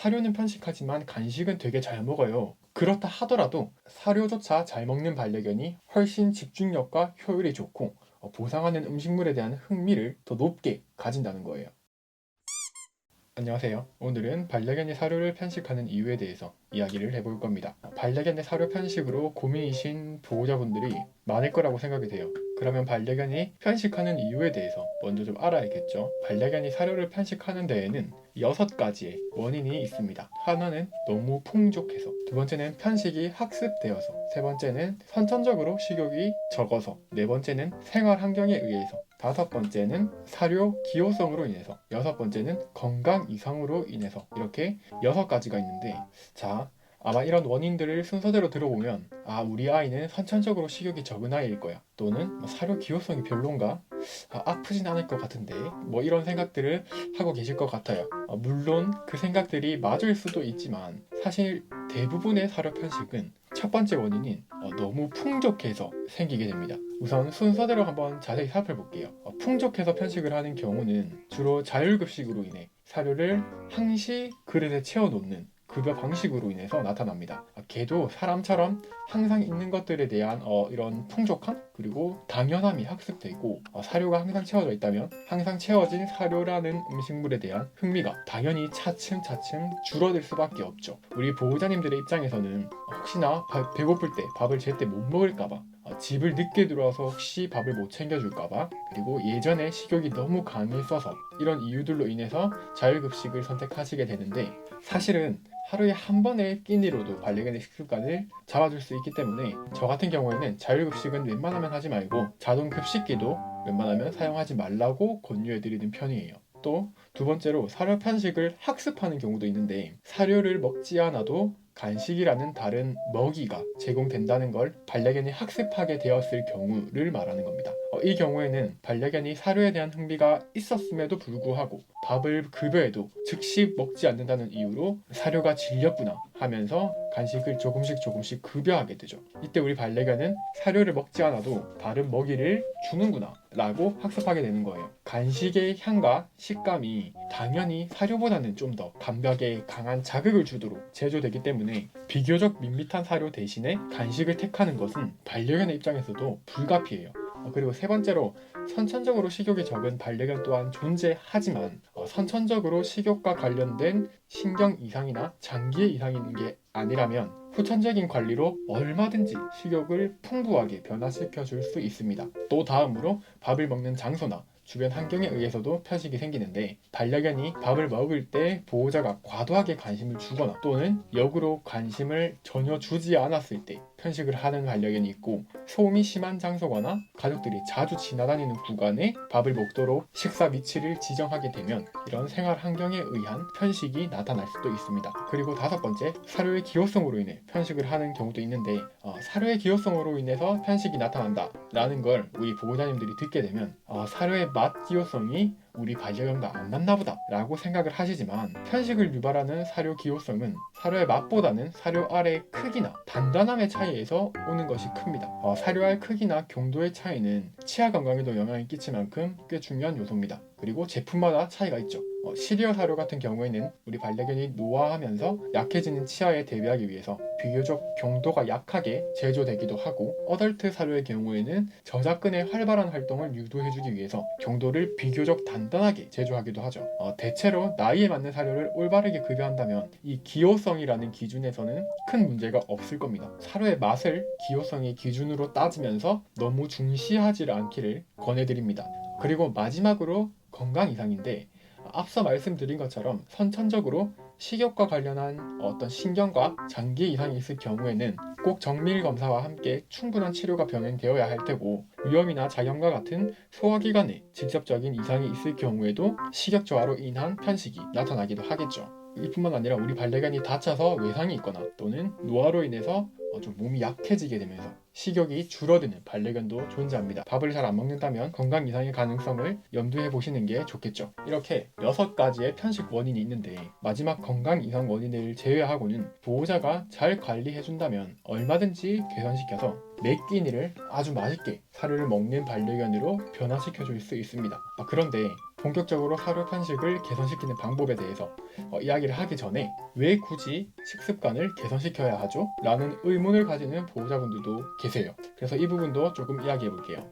사료는 편식하지만 간식은 되게 잘 먹어요. 그렇다 하더라도 사료조차 잘 먹는 반려견이 훨씬 집중력과 효율이 좋고 보상하는 음식물에 대한 흥미를 더 높게 가진다는 거예요. 안녕하세요. 오늘은 반려견이 사료를 편식하는 이유에 대해서 이야기를 해볼 겁니다. 반려견의 사료 편식으로 고민이신 보호자분들이 많을 거라고 생각이 돼요. 그러면 반려견이 편식하는 이유에 대해서 먼저 좀 알아야겠죠. 반려견이 사료를 편식하는 데에는 6가지의 원인이 있습니다. 하나는 너무 풍족해서, 두 번째는 편식이 학습되어서, 세 번째는 선천적으로 식욕이 적어서, 네 번째는 생활 환경에 의해서, 다섯 번째는 사료 기호성으로 인해서, 여섯 번째는 건강 이상으로 인해서, 이렇게 6가지가 있는데, 자, 아마 이런 원인들을 순서대로 들어보면 우리 아이는 선천적으로 식욕이 적은 아이일 거야, 또는 사료 기호성이 별론가, 아프진 않을 것 같은데, 이런 생각들을 하고 계실 것 같아요. 물론 그 생각들이 맞을 수도 있지만 사실 대부분의 사료 편식은 첫 번째 원인인 너무 풍족해서 생기게 됩니다. 우선 순서대로 한번 자세히 살펴볼게요. 풍족해서 편식을 하는 경우는 주로 자율급식으로 인해 사료를 항시 그릇에 채워놓는 급여 방식으로 인해서 나타납니다. 개도 사람처럼 항상 있는 것들에 대한 이런 풍족함, 그리고 당연함이 학습되고, 사료가 항상 채워져 있다면 항상 채워진 사료라는 음식물에 대한 흥미가 당연히 차츰차츰 줄어들 수밖에 없죠. 우리 보호자님들의 입장에서는 혹시나 배고플 때 밥을 제때 못 먹을까봐, 집을 늦게 들어와서 혹시 밥을 못 챙겨줄까봐, 그리고 예전에 식욕이 너무 강했어서, 이런 이유들로 인해서 자율급식을 선택하시게 되는데, 사실은 하루에 한 번의 끼니로도 반려견의 식습관을 잡아줄 수 있기 때문에 저 같은 경우에는 자율급식은 웬만하면 하지 말고 자동급식기도 웬만하면 사용하지 말라고 권유해드리는 편이에요. 또 두 번째로 사료 편식을 학습하는 경우도 있는데, 사료를 먹지 않아도 간식이라는 다른 먹이가 제공된다는 걸 반려견이 학습하게 되었을 경우를 말하는 겁니다. 이 경우에는 반려견이 사료에 대한 흥미가 있었음에도 불구하고 밥을 급여해도 즉시 먹지 않는다는 이유로 사료가 질렸구나 하면서 간식을 조금씩 급여하게 되죠. 이때 우리 반려견은 사료를 먹지 않아도 다른 먹이를 주는구나 라고 학습하게 되는 거예요. 간식의 향과 식감이 당연히 사료보다는 좀 더 감각에 강한 자극을 주도록 제조되기 때문에 비교적 밋밋한 사료 대신에 간식을 택하는 것은 반려견의 입장에서도 불가피해요. 그리고 세 번째로, 선천적으로 식욕이 적은 반려견 또한 존재하지만 선천적으로 식욕과 관련된 신경 이상이나 장기의 이상이 있는 게 아니라면 후천적인 관리로 얼마든지 식욕을 풍부하게 변화시켜 줄 수 있습니다. 또 다음으로 밥을 먹는 장소나 주변 환경에 의해서도 편식이 생기는데, 반려견이 밥을 먹을 때 보호자가 과도하게 관심을 주거나 또는 역으로 관심을 전혀 주지 않았을 때 편식을 하는 반려견이 있고, 소음이 심한 장소거나 가족들이 자주 지나다니는 구간에 밥을 먹도록 식사 위치를 지정하게 되면 이런 생활 환경에 의한 편식이 나타날 수도 있습니다. 그리고 다섯 번째, 사료의 기호성으로 인해 편식을 하는 경우도 있는데, 사료의 기호성으로 인해서 편식이 나타난다 라는 걸 우리 보호자님들이 듣게 되면 사료의 맛 기호성이 우리 반려견과 안 맞나 보다 라고 생각을 하시지만, 편식을 유발하는 사료 기호성은 사료의 맛보다는 사료 알의 크기나 단단함의 차이에서 오는 것이 큽니다. 사료 알 크기나 경도의 차이는 치아 건강에도 영향을 끼칠 만큼 꽤 중요한 요소입니다. 그리고 제품마다 차이가 있죠. 시리얼 사료 같은 경우에는 우리 반려견이 노화하면서 약해지는 치아에 대비하기 위해서 비교적 경도가 약하게 제조되기도 하고, 어덜트 사료의 경우에는 저작근의 활발한 활동을 유도해주기 위해서 경도를 비교적 단단하게 제조하기도 하죠. 대체로 나이에 맞는 사료를 올바르게 급여한다면 이 기호성이라는 기준에서는 큰 문제가 없을 겁니다. 사료의 맛을 기호성의 기준으로 따지면서 너무 중시하지 않기를 권해드립니다. 그리고 마지막으로 건강 이상인데, 앞서 말씀드린 것처럼 선천적으로 식욕과 관련한 어떤 신경과 장기 이상이 있을 경우에는 꼭 정밀 검사와 함께 충분한 치료가 병행되어야 할 테고, 위염이나 자경과 같은 소화기관에 직접적인 이상이 있을 경우에도 식욕 저하로 인한 편식이 나타나기도 하겠죠. 이뿐만 아니라 우리 반려견이 다쳐서 외상이 있거나 또는 노화로 인해서 좀 몸이 약해지게 되면서 식욕이 줄어드는 반려견도 존재합니다. 밥을 잘 안 먹는다면 건강 이상의 가능성을 염두해 보시는 게 좋겠죠. 이렇게 6가지의 편식 원인이 있는데, 마지막 건강 이상 원인을 제외하고는 보호자가 잘 관리해 준다면 얼마든지 개선시켜서 매 끼니를 아주 맛있게 사료를 먹는 반려견으로 변화시켜 줄 수 있습니다. 그런데 본격적으로 사료 편식을 개선시키는 방법에 대해서 이야기를 하기 전에 왜 굳이 식습관을 개선시켜야 하죠? 라는 의문을 가지는 보호자분들도 계세요. 그래서 이 부분도 조금 이야기해 볼게요.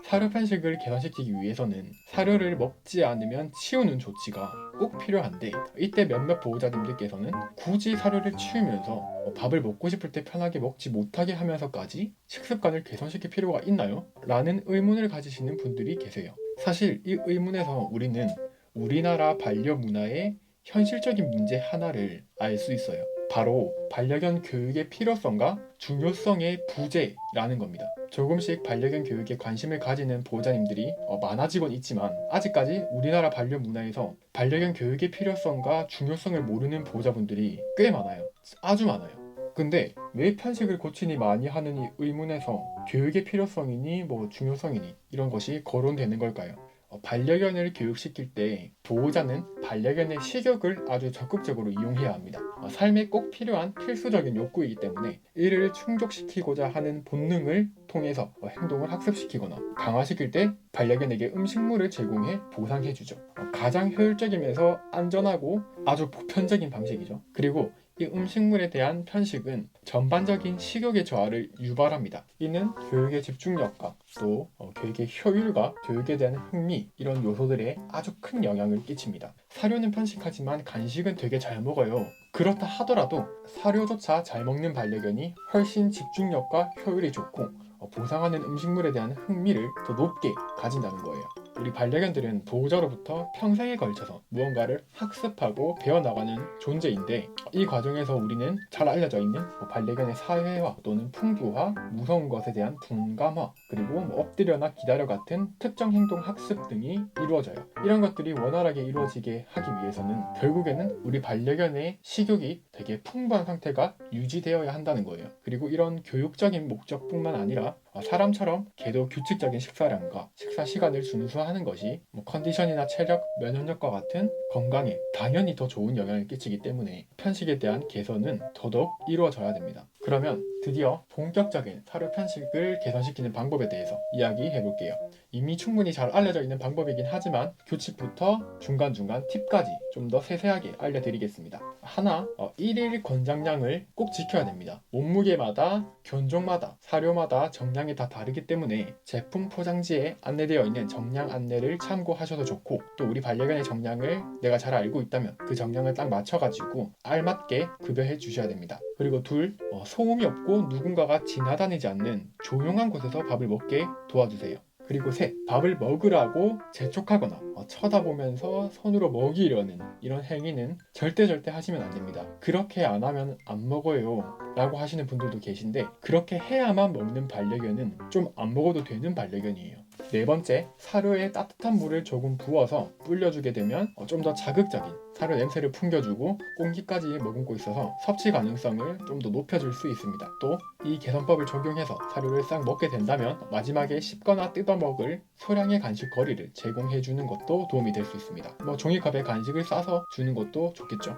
사료 편식을 개선시키기 위해서는 사료를 먹지 않으면 치우는 조치가 꼭 필요한데, 이때 몇몇 보호자님들께서는 굳이 사료를 치우면서 밥을 먹고 싶을 때 편하게 먹지 못하게 하면서까지 식습관을 개선시킬 필요가 있나요? 라는 의문을 가지시는 분들이 계세요. 사실 이 의문에서 우리는 우리나라 반려 문화의 현실적인 문제 하나를 알 수 있어요. 바로 반려견 교육의 필요성과 중요성의 부재라는 겁니다. 조금씩 반려견 교육에 관심을 가지는 보호자님들이 많아지곤 있지만, 아직까지 우리나라 반려 문화에서 반려견 교육의 필요성과 중요성을 모르는 보호자분들이 꽤 많아요. 아주 많아요. 근데 왜 편식을 고치니 많이 하는 이 의문에서 교육의 필요성이니 중요성이니 이런 것이 거론되는 걸까요? 반려견을 교육시킬 때 보호자는 반려견의 식욕을 아주 적극적으로 이용해야 합니다. 삶에 꼭 필요한 필수적인 욕구이기 때문에 이를 충족시키고자 하는 본능을 통해서 행동을 학습시키거나 강화시킬 때 반려견에게 음식물을 제공해 보상해주죠. 가장 효율적이면서 안전하고 아주 보편적인 방식이죠. 그리고 이 음식물에 대한 편식은 전반적인 식욕의 저하를 유발합니다. 이는 교육의 집중력과 또 교육의 효율과 교육에 대한 흥미, 이런 요소들에 아주 큰 영향을 끼칩니다. 사료는 편식하지만 간식은 되게 잘 먹어요. 그렇다 하더라도 사료조차 잘 먹는 반려견이 훨씬 집중력과 효율이 좋고 보상하는 음식물에 대한 흥미를 더 높게 가진다는 거예요. 우리 반려견들은 보호자로부터 평생에 걸쳐서 무언가를 학습하고 배워나가는 존재인데, 이 과정에서 우리는 잘 알려져 있는 반려견의 사회화 또는 풍부화, 무서운 것에 대한 둔감화, 그리고 엎드려나 기다려 같은 특정 행동 학습 등이 이루어져요. 이런 것들이 원활하게 이루어지게 하기 위해서는 결국에는 우리 반려견의 식욕이 되게 풍부한 상태가 유지되어야 한다는 거예요. 그리고 이런 교육적인 목적뿐만 아니라 사람처럼 걔도 규칙적인 식사량과 식사 시간을 준수하는 것이 컨디션이나 체력, 면역력과 같은 건강에 당연히 더 좋은 영향을 끼치기 때문에 편식에 대한 개선은 더더욱 이루어져야 됩니다. 그러면 드디어 본격적인 사료 편식을 개선시키는 방법에 대해서 이야기해 볼게요. 이미 충분히 잘 알려져 있는 방법이긴 하지만 규칙부터 중간중간 팁까지 좀 더 세세하게 알려드리겠습니다. 하나, 1일 권장량을 꼭 지켜야 됩니다. 몸무게마다, 견종마다, 사료마다 정량이 다 다르기 때문에 제품 포장지에 안내되어 있는 정량 안내를 참고하셔도 좋고, 또 우리 반려견의 정량을 내가 잘 알고 있다면 그 정량을 딱 맞춰가지고 알맞게 급여해 주셔야 됩니다. 그리고 둘, 소음이 없고 누군가가 지나다니지 않는 조용한 곳에서 밥을 먹게 도와주세요. 그리고 셋, 밥을 먹으라고 재촉하거나 쳐다보면서 손으로 먹이려는 이런 행위는 절대 하시면 안 됩니다. 그렇게 안 하면 안 먹어요 라고 하시는 분들도 계신데, 그렇게 해야만 먹는 반려견은 좀 안 먹어도 되는 반려견이에요. 네 번째, 사료에 따뜻한 물을 조금 부어서 불려주게 되면 좀 더 자극적인 사료 냄새를 풍겨주고 공기까지 머금고 있어서 섭취 가능성을 좀 더 높여줄 수 있습니다. 또 이 개선법을 적용해서 사료를 싹 먹게 된다면 마지막에 씹거나 뜯어먹을 소량의 간식거리를 제공해주는 것도 도움이 될 수 있습니다. 종이컵에 간식을 싸서 주는 것도 좋겠죠.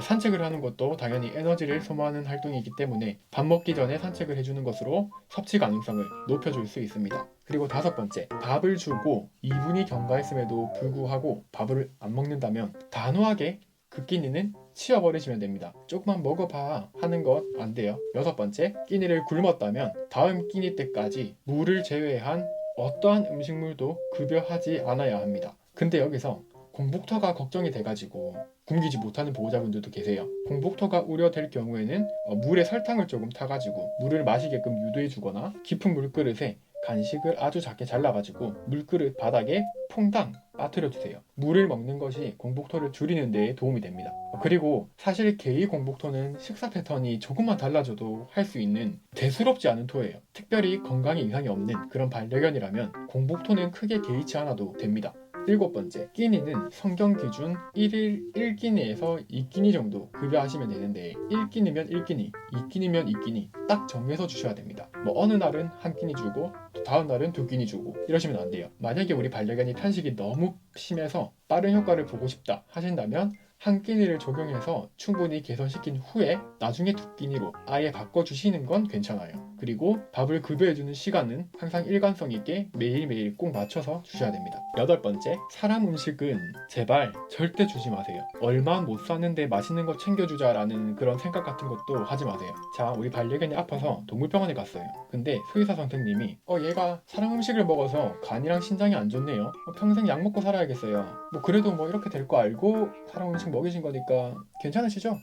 산책을 하는 것도 당연히 에너지를 소모하는 활동이기 때문에 밥 먹기 전에 산책을 해주는 것으로 섭취 가능성을 높여줄 수 있습니다. 그리고 다섯 번째, 밥을 주고 2분이 경과했음에도 불구하고 밥을 안 먹는다면 단호하게 그 끼니는 치워버리시면 됩니다. 조금만 먹어봐 하는 건 안 돼요. 여섯 번째, 끼니를 굶었다면 다음 끼니 때까지 물을 제외한 어떠한 음식물도 급여하지 않아야 합니다. 근데 여기서 공복터가 걱정이 돼가지고 굶기지 못하는 보호자분들도 계세요. 공복터가 우려될 경우에는 물에 설탕을 조금 타가지고 물을 마시게끔 유도해주거나 깊은 물그릇에 간식을 아주 작게 잘라가지고 물그릇 바닥에 퐁당 빠뜨려주세요. 물을 먹는 것이 공복토를 줄이는 데 도움이 됩니다. 그리고 사실 개의 공복토는 식사 패턴이 조금만 달라져도 할 수 있는 대수롭지 않은 토예요. 특별히 건강에 이상이 없는 그런 반려견이라면 공복토는 크게 개의치 않아도 됩니다. 일곱 번째, 끼니는 성경 기준 1일 1끼니에서 2끼니 정도 급여하시면 되는데, 1끼니면 1끼니, 2끼니면 2끼니 딱 정해서 주셔야 됩니다. 어느 날은 한 끼니 주고 또 다음 날은 2끼니 주고 이러시면 안 돼요. 만약에 우리 반려견이 편식이 너무 심해서 빠른 효과를 보고 싶다 하신다면 한 끼니를 적용해서 충분히 개선시킨 후에 나중에 두 끼니로 아예 바꿔주시는 건 괜찮아요. 그리고 밥을 급여해주는 시간은 항상 일관성 있게 매일매일 꼭 맞춰서 주셔야 됩니다. 여덟 번째, 사람 음식은 제발 절대 주지 마세요. 얼마 못 사는데 맛있는 거 챙겨주자라는 그런 생각 같은 것도 하지 마세요. 자, 우리 반려견이 아파서 동물병원에 갔어요. 근데 수의사 선생님이 얘가 사람 음식을 먹어서 간이랑 신장이 안 좋네요. 평생 약 먹고 살아야겠어요. 그래도 이렇게 될 거 알고 사람 음식 먹이신 거니까 괜찮으시죠?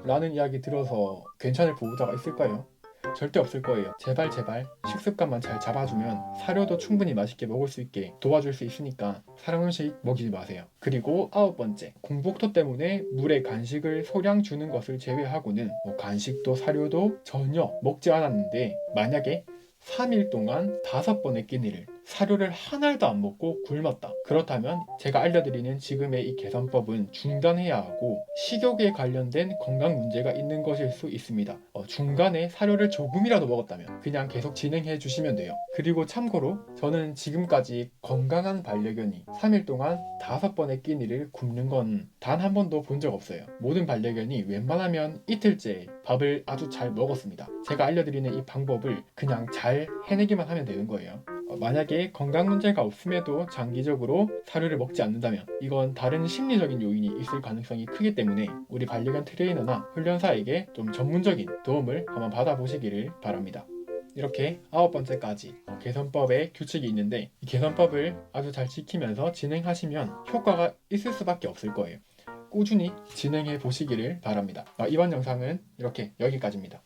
라는 이야기 들어서 괜찮을 보호자가 있을까요? 절대 없을 거예요. 제발 식습관만 잘 잡아주면 사료도 충분히 맛있게 먹을 수 있게 도와줄 수 있으니까 사람 음식 먹이지 마세요. 그리고 아홉 번째, 공복토 때문에 물에 간식을 소량 주는 것을 제외하고는 간식도 사료도 전혀 먹지 않았는데 만약에 3일 동안 5번의 끼니를 사료를 한 알도 안 먹고 굶었다. 그렇다면 제가 알려드리는 지금의 이 개선법은 중단해야 하고 식욕에 관련된 건강 문제가 있는 것일 수 있습니다. 중간에 사료를 조금이라도 먹었다면 그냥 계속 진행해 주시면 돼요. 그리고 참고로 저는 지금까지 건강한 반려견이 3일 동안 5번의 끼니를 굶는 건 단 한 번도 본 적 없어요. 모든 반려견이 웬만하면 이틀째 밥을 아주 잘 먹었습니다. 제가 알려드리는 이 방법을 그냥 잘 해내기만 하면 되는 거예요. 만약에 건강 문제가 없음에도 장기적으로 사료를 먹지 않는다면 이건 다른 심리적인 요인이 있을 가능성이 크기 때문에 우리 반려견 트레이너나 훈련사에게 좀 전문적인 도움을 한번 받아보시기를 바랍니다. 이렇게 9번째까지 개선법의 규칙이 있는데 이 개선법을 아주 잘 지키면서 진행하시면 효과가 있을 수밖에 없을 거예요. 꾸준히 진행해 보시기를 바랍니다. 이번 영상은 이렇게 여기까지입니다.